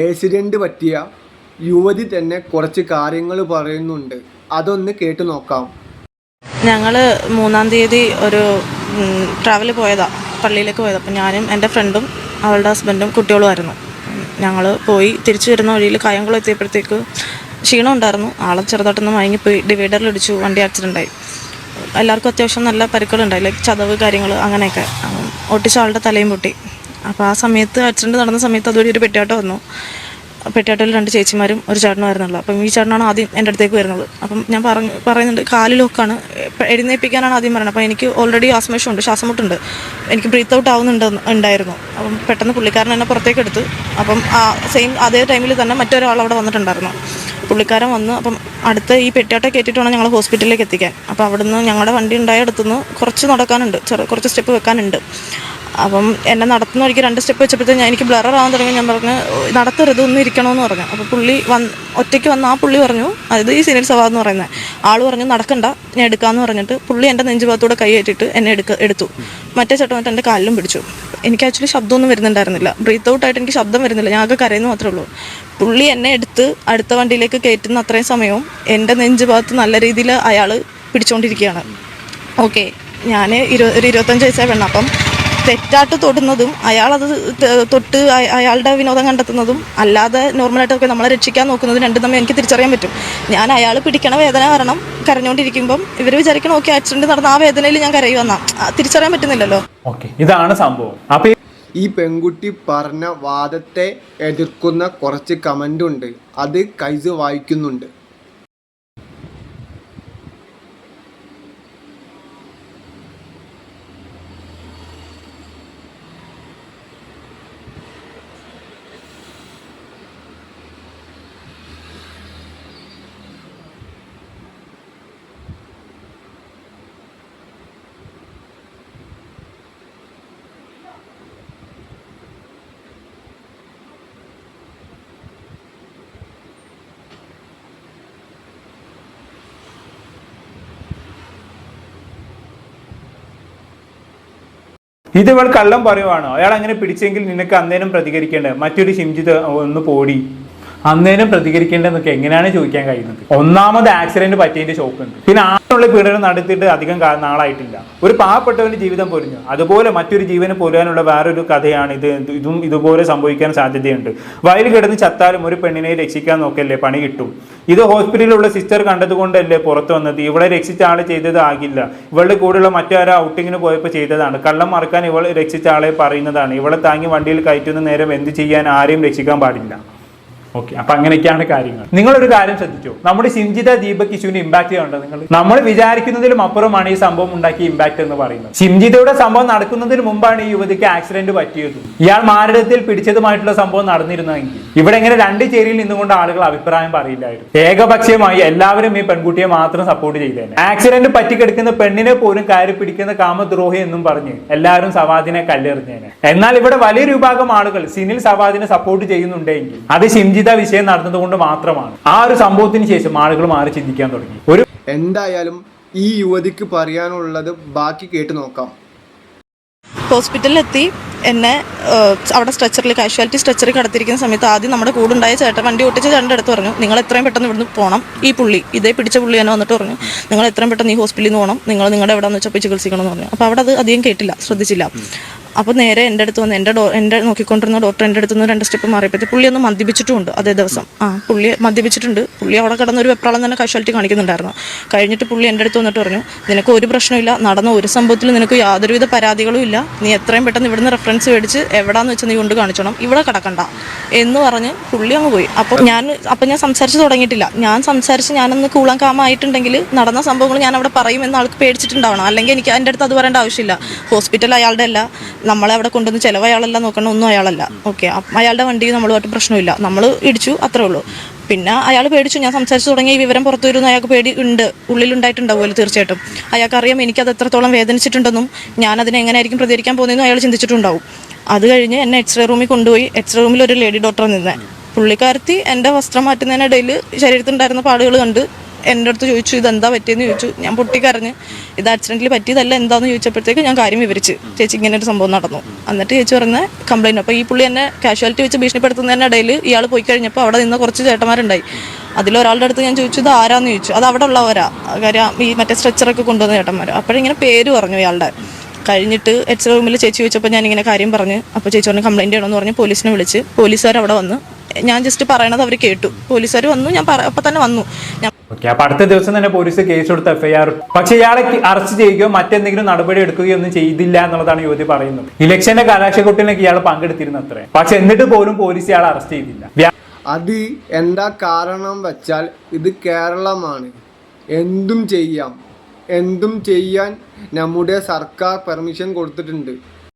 Accident പറ്റിയ യുവതി തന്നെ കുറച്ച് കാര്യങ്ങൾ പറയുന്നുണ്ട്. അതൊന്ന് കേട്ടു നോക്കാം. ഞങ്ങൾ 3-ാം തീയതി ഒരു ട്രാവൽ പോയതാണ്, പള്ളിയിലേക്ക് പോയത്. അപ്പം ഞാനും എൻ്റെ ഫ്രണ്ടും അവളുടെ ഹസ്ബൻഡും കുട്ടികളുമായിരുന്നു. ഞങ്ങൾ പോയി തിരിച്ചു വരുന്ന വഴിയിൽ കായംകുളം എത്തിയപ്പോഴത്തേക്ക് ക്ഷീണം ഉണ്ടായിരുന്നു. ആളെ ചെറുതായിട്ടൊന്ന് മയങ്ങിപ്പോയി, ഡിവൈഡറിലിടിച്ചു, വണ്ടി ആക്സിഡൻ്റായി. എല്ലാവർക്കും അത്യാവശ്യം നല്ല പരിക്കുകളുണ്ടായി, ലൈക്ക് ചതവ് കാര്യങ്ങൾ അങ്ങനെയൊക്കെ. ഒട്ടിച്ച ആളുടെ തലയും പൊട്ടി. അപ്പോൾ ആ സമയത്ത് ആക്സിഡൻറ്റ് നടന്ന സമയത്ത് അതുവഴി ഒരു പെട്ടിയാട്ടം വന്നു. പെട്ടിയാട്ടയിൽ 2 ചേച്ചിമാരും ഒരു ചേട്ടനുമായിരുന്നുള്ളൂ. അപ്പം ഈ ചേട്ടനാണ് ആദ്യം എൻ്റെ അടുത്തേക്ക് വരുന്നത്. അപ്പം ഞാൻ പറയുന്നുണ്ട്, കാലിലൊക്കെയാണ്, എഴുന്നേൽപ്പിക്കാനാണ് ആദ്യം പറയുന്നത്. അപ്പോൾ എനിക്ക് ഓൾറെഡി ആസ്മേഷമുണ്ട്, ശ്വാസമുട്ടുണ്ട്, എനിക്ക് ബ്രീത്ത് ഔട്ട് ഉണ്ടായിരുന്നു. അപ്പം പെട്ടെന്ന് പുള്ളിക്കാരൻ എന്നെ പുറത്തേക്ക് എടുത്ത്. അപ്പം അതേ ടൈമിൽ തന്നെ മറ്റൊരാൾ അവിടെ വന്നിട്ടുണ്ടായിരുന്നു. പുള്ളിക്കാരൻ വന്ന് അപ്പം അടുത്ത ഈ പെട്ടിയാട്ടം കയറ്റിയിട്ട് വേണം ഞങ്ങൾ ഹോസ്പിറ്റലിലേക്ക് എത്തിക്കാൻ. അപ്പോൾ അവിടുന്ന് ഞങ്ങളുടെ വണ്ടി ഉണ്ടായ അടുത്തുനിന്ന് കുറച്ച് നടക്കാനുണ്ട്, കുറച്ച് സ്റ്റെപ്പ് വെക്കാനുണ്ട്. അപ്പം എന്നെ നടത്തുന്ന വഴിക്ക് 2 സ്റ്റെപ്പ് വെച്ചപ്പോഴത്തേക്ക് എനിക്ക് ബ്ലറാകാൻ തുടങ്ങി. ഞാൻ പറഞ്ഞു നടത്തരുത്, ഒന്ന് ഇരിക്കണമെന്ന് പറഞ്ഞു. അപ്പോൾ പുള്ളി ഒറ്റയ്ക്ക് വന്ന് ആ പുള്ളി പറഞ്ഞു, അതായത് ഈ സിനിൽ സവാദ് എന്ന് പറയുന്നത് ആൾ പറഞ്ഞു നടക്കണ്ട, ഞാൻ എടുക്കാമെന്ന് പറഞ്ഞിട്ട് പുള്ളി എൻ്റെ നെഞ്ചുഭാഗത്തൂടെ കൈ ഏറ്റിട്ട് എന്നെ എടുത്തു. മറ്റേ ചേട്ടൻ വന്നിട്ട് എൻ്റെ കാലിലും പിടിച്ചു. എനിക്ക് ആക്ച്വലി ശബ്ദമൊന്നും വരുന്നുണ്ടായിരുന്നില്ല, ബ്രീത്ത് ഔട്ടായിട്ട് എനിക്ക് ശബ്ദം വരുന്നില്ല, ഞാൻ ആകെ കരയുന്നു മാത്രമേ ഉള്ളൂ. പുള്ളി എന്നെ എടുത്ത് അടുത്ത വണ്ടിയിലേക്ക് കയറ്റുന്ന അത്രയും സമയവും എൻ്റെ നെഞ്ചുഭാഗത്ത് നല്ല രീതിയിൽ അയാൾ പിടിച്ചുകൊണ്ടിരിക്കുകയാണ്. ഓക്കെ, ഞാൻ ഒരു 25 വയസ്സായ പെണ്ണ. അപ്പം തെറ്റായിട്ട് തൊടുന്നതും അയാളത് തൊട്ട് അയാളുടെ വിനോദം കണ്ടെത്തുന്നതും അല്ലാതെ നോർമലായിട്ടൊക്കെ നമ്മളെ രക്ഷിക്കാൻ നോക്കുന്നതും രണ്ടും തമ്മിൽ എനിക്ക് തിരിച്ചറിയാൻ പറ്റും. ഞാൻ അയാൾ പിടിക്കണ വേദന കാരണം കരഞ്ഞുകൊണ്ടിരിക്കുമ്പം ഇവർ വിചാരിക്കണം ഓക്കെ ആക്സിഡന്റ് നടന്ന ആ വേദനയിൽ ഞാൻ കരയുവെന്നാ, തിരിച്ചറിയാൻ പറ്റുന്നില്ലല്ലോ. ഇതാണ് സംഭവം. അപ്പൊ ഈ പെൺകുട്ടി പറഞ്ഞ വാദത്തെ എതിർക്കുന്ന കുറച്ച് കമൻ്റ് ഉണ്ട്, അത് കൈസ് വായിക്കുന്നുണ്ട്. ഇത് ഇവൾ കള്ളം പറയുവാണോ? അയാൾ അങ്ങനെ പിടിച്ചെങ്കിൽ നിനക്ക് അന്നേരം പ്രതികരിക്കേണ്ടത്, മറ്റൊരു ഷിംജിത്ത് ഒന്ന് പോടി, അന്നേരം പ്രതികരിക്കേണ്ടതെന്നൊക്കെ എങ്ങനെയാണ് ചോദിക്കാൻ കഴിയുന്നത്? ഒന്നാമത് ആക്സിഡന്റ് പറ്റിയതിന്റെ ഷോക്കുണ്ട്, പിന്നെ ആളുള്ള പീഡനം നടത്തിയിട്ട് അധികം നാളായിട്ടില്ല. ഒരു പാവപ്പെട്ടവന്റെ ജീവിതം പൊരിഞ്ഞു, അതുപോലെ മറ്റൊരു ജീവന് പൊരുവാനുള്ള വേറൊരു കഥയാണ് ഇത്. ഇതുപോലെ സംഭവിക്കാൻ സാധ്യതയുണ്ട്. വയൽ കിടന്ന് ചത്താലും ഒരു പെണ്ണിനെ രക്ഷിക്കാൻ നോക്കല്ലേ, പണി കിട്ടും. ഇത് ഹോസ്പിറ്റലിലുള്ള സിസ്റ്റർ കണ്ടതുകൊണ്ടല്ലേ പുറത്തു വന്നത്. ഇവളെ രക്ഷിച്ച ആളെ ചെയ്തത് ആകില്ല, ഇവളുടെ കൂടെയുള്ള മറ്റാരോ ഔട്ടിങ്ങിന് പോയപ്പോൾ ചെയ്തതാണ്. കള്ളം മറക്കാൻ ഇവൾ രക്ഷിച്ച ആളെ പറയുന്നതാണ്. ഇവളെ താങ്ങി വണ്ടിയിൽ കയറ്റുന്ന നേരം എന്ത് ചെയ്യാൻ ആരെയും രക്ഷിക്കാൻ പാടില്ല. ഓക്കെ, അപ്പൊ അങ്ങനെയൊക്കെയാണ് കാര്യങ്ങൾ. നിങ്ങളൊരു കാര്യം ശ്രദ്ധിച്ചോ, നമ്മുടെ ഷിംജിത ദീപക് ഇഷ്യൂവിന് ഇമ്പാക്ട് ചെയ്യുന്നുണ്ട്. നമ്മൾ വിചാരിക്കുന്നതിലും അപ്പുറമാണ് ഈ സംഭവം ഉണ്ടാക്കിയ ഇമ്പാക്ട് എന്ന് പറയുന്നത്. ഷിംജിതയുടെ സംഭവം നടക്കുന്നതിന് മുമ്പാണ് ഈ യുവതിക്ക് ആക്സിഡന്റ് പറ്റിയതും ഇയാൾ മാരടത്തിൽ പിടിച്ചതുമായിട്ടുള്ള സംഭവം നടന്നിരുന്നെങ്കിൽ ഇവിടെ എങ്ങനെ 2 ചേരിയിൽ നിന്നുകൊണ്ട് ആളുകൾ അഭിപ്രായം പറയില്ലായിരുന്നു. ഏകപക്ഷീയമായി എല്ലാവരും ഈ പെൺകുട്ടിയെ മാത്രം സപ്പോർട്ട് ചെയ്തേനെ. ആക്സിഡന്റ് പറ്റിക്കെടുക്കുന്ന പെണ്ണിനെ പോലും കയറി പിടിക്കുന്ന കാമദ്രോഹി എന്നും പറഞ്ഞ് എല്ലാവരും സവാദിനെ കല്ലെറിഞ്ഞേനെ. എന്നാൽ ഇവിടെ വലിയൊരു വിഭാഗം ആളുകൾ സിനിൽ സവാദിനെ സപ്പോർട്ട് ചെയ്യുന്നുണ്ടെങ്കിൽ അത് ഷിംജി വിഷയം നടന്നതുകൊണ്ട് മാത്രമാണ്. ആ ഒരു സംഭവത്തിന് ശേഷം ആളുകൾ മാറി ചിന്തിക്കാൻ തുടങ്ങി. എന്തായാലും ഈ യുവതിക്ക് പറയാനുള്ളത് ബാക്കി കേട്ട് നോക്കാം. ഹോസ്പിറ്റലിലെത്തി എന്നെ അവിടെ കാഷ്വാലിറ്റി സ്ട്രെച്ചറിൽ കിടത്തിരിക്കുന്ന സമയത്ത് ആദ്യം നമ്മുടെ കൂടെ ഉണ്ടായ ചേട്ടൻ, വണ്ടി ഓട്ടിച്ച ചേട്ടൻ്റെ അടുത്ത് പറഞ്ഞു, നിങ്ങൾ എത്രയും പെട്ടെന്ന് ഇവിടുന്ന് പോകണം. ഈ പുള്ളി ഇതേ പിടിച്ച പുള്ളി തന്നെ വന്നിട്ട് പറഞ്ഞു, നിങ്ങൾ എത്രയും പെട്ടെന്ന് ഈ ഹോസ്പിറ്റലിൽ നിന്ന് പോകണം, നിങ്ങൾ നിങ്ങളുടെ എവിടെയെന്ന് വെച്ചാൽ പോയി ചികിത്സിക്കണം എന്ന് പറഞ്ഞു. അപ്പോൾ അവിടെ അത് അധികം കേട്ടില്ല, ശ്രദ്ധിച്ചില്ല. അപ്പോൾ നേരെ എൻ്റെ അടുത്ത് വന്ന് എൻ്റെ നോക്കിക്കൊണ്ടിരുന്ന ഡോക്ടർ എൻ്റെ അടുത്ത് നിന്ന് 2 സ്റ്റെപ്പ് മാറിയപ്പോഴത്തെ പുള്ളി ഒന്ന് മദ്യപിച്ചിട്ടുമുണ്ട് അതേ ദിവസം. പുള്ളി മദ്യപിച്ചിട്ടുണ്ട്. പുള്ളി അവിടെ കിടന്നൊരു വെപ്രാളം തന്നെ കാഷ്വാലിറ്റി കാണിക്കുന്നുണ്ടായിരുന്നു. കഴിഞ്ഞിട്ട് പുള്ളി എൻ്റെ അടുത്ത് വന്നിട്ട് പറഞ്ഞു, നിനക്ക് ഒരു പ്രശ്നമില്ല, നടന്ന ഒരു സംഭവത്തിൽ നിനക്ക് യാതൊരുവിധ പരാതികളും ഇല്ല, നീ എത്രയും പെട്ടെന്ന് ഇവിടുന്ന് റെഫറൻസ് മേടിച്ച് എവിടാന്ന് വെച്ചാൽ നീ കൊണ്ട് കാണിച്ചോണം, ഇവിടെ കിടക്കണ്ട എന്ന് പറഞ്ഞ് പുള്ളി അങ്ങ് പോയി. അപ്പോൾ ഞാൻ സംസാരിച്ച് തുടങ്ങിയിട്ടില്ല. ഞാനൊന്ന് കൂളാൻ കാമായിട്ടുണ്ടെങ്കിൽ നടന്ന സംഭവങ്ങൾ ഞാൻ അവിടെ പറയുമെന്ന് ആൾക്ക് പേടിച്ചിട്ടുണ്ടാവണം. അല്ലെങ്കിൽ എനിക്ക് എൻ്റെ അടുത്ത് അത് പറയേണ്ട ആവശ്യമില്ല. ഹോസ്പിറ്റൽ അയാളുടെ അല്ല, നമ്മളെ അവിടെ കൊണ്ടുവന്ന് ചിലവ് അയാളല്ല നോക്കണം, ഒന്നും അയാളല്ല. ഓക്കെ, അയാളുടെ വണ്ടി നമ്മളുമായിട്ട് പ്രശ്നമില്ല, നമ്മൾ ഇടിച്ചു, അത്രേ ഉള്ളൂ. പിന്നെ അയാൾ പേടിച്ചു. ഞാൻ സംസാരിച്ച് തുടങ്ങി ഈ വിവരം പുറത്തു വരുന്ന അയാൾക്ക് പേടി ഉണ്ട്, ഉള്ളിലുണ്ടായിട്ടുണ്ടാവുമല്ലോ തീർച്ചയായിട്ടും. അയാൾക്കറിയാം എനിക്കത് എത്രത്തോളം വേദനിച്ചിട്ടുണ്ടെന്നും ഞാൻ അതിനെ എങ്ങനെയായിരിക്കും പ്രതികരിക്കാൻ പോകുന്നതെന്നും അയാൾ ചിന്തിച്ചിട്ടുണ്ടാവും. അത് കഴിഞ്ഞ് എന്നെ എക്സ്റേ റൂമിൽ കൊണ്ടുപോയി. എക്സ്റേ റൂമിൽ ഒരു ലേഡി ഡോക്ടർ നിന്നേ. പുള്ളിക്കാരത്തി എൻ്റെ വസ്ത്രം മാറ്റുന്നതിനിടയിൽ ശരീരത്തിലുണ്ടായിരുന്ന പാടുകൾ കണ്ട് എൻ്റെ അടുത്ത് ചോദിച്ചു ഇതെന്താ പറ്റിയെന്ന് ചോദിച്ചു. ഞാൻ പൊട്ടിക്കരഞ്ഞ് ഇത് ആക്സിഡൻറ്റിൽ പറ്റിയതല്ല എന്താണെന്ന് ചോദിച്ചപ്പോഴത്തേക്ക് ഞാൻ കാര്യം വിവരിച്ച് ചേച്ചി ഇങ്ങനെ ഒരു സംഭവം നടന്നു. എന്നിട്ട് ചേച്ചി പറഞ്ഞ കംപ്ലയിൻറ്റ്. അപ്പോൾ ഈ പുള്ളി എന്നെ കാഷ്വാലിറ്റി വെച്ച് ഭീഷണിപ്പെടുത്തുന്നതിൻ്റെ ഇടയിൽ ഇയാൾ പോയി കഴിഞ്ഞപ്പോൾ അവിടെ നിന്ന് കുറച്ച് ചേട്ടന്മാരുണ്ടായി. അതിലൊരാളുടെ അടുത്ത് ഞാൻ ചോദിച്ചു ഇത് ആരാന്ന് ചോദിച്ചു. അത് അവിടെ ഉള്ളവരാ, കാര്യം ഈ മറ്റേ സ്ട്രെച്ചറൊക്കെ കൊണ്ടുവന്ന ചേട്ടന്മാർ. അപ്പോഴിങ്ങനെ പേര് പറഞ്ഞു ഇയാളുടെ. കഴിഞ്ഞിട്ട് എക്സ്റേ റൂമിൽ ചേച്ചി ചോദിച്ചപ്പോൾ ഞാനിങ്ങനെ കാര്യം പറഞ്ഞ്. അപ്പോൾ ചേച്ചി പറഞ്ഞ് കംപ്ലയിൻറ്റ് ചെയ്യണമെന്ന് പറഞ്ഞ് പോലീസിനെ വിളിച്ച് പോലീസുകാർ അവിടെ വന്ന് ഞാൻ ജസ്റ്റ് പറയണത് അവർ കേട്ടു. പോലീസുകാർ വന്നു, ഞാൻ അപ്പം തന്നെ വന്നു. ഓക്കെ, അപ്പൊ അടുത്ത ദിവസം തന്നെ പോലീസ് കേസ് കൊടുത്ത് എഫ്ഐആർ. പക്ഷെ ഇയാളെ അറസ്റ്റ് ചെയ്യുകയോ മറ്റെന്തെങ്കിലും നടപടി എടുക്കുകയോ ഒന്നും ചെയ്തില്ല എന്നുള്ളതാണ് യുവതി പറയുന്നത്. ഇലക്ഷന്റെ കലാശക്കൊട്ടിനൊക്കെ ഇയാൾ പങ്കെടുത്തിരുന്നു അത്രേ. പക്ഷെ എന്നിട്ട് പോലും പോലീസ് ഇയാളെ അറസ്റ്റ് ചെയ്തില്ല. അത് എന്താ കാരണം വെച്ചാൽ ഇത് കേരളമാണ്. എന്തും ചെയ്യാൻ നമ്മുടെ സർക്കാർ പെർമിഷൻ കൊടുത്തിട്ടുണ്ട്.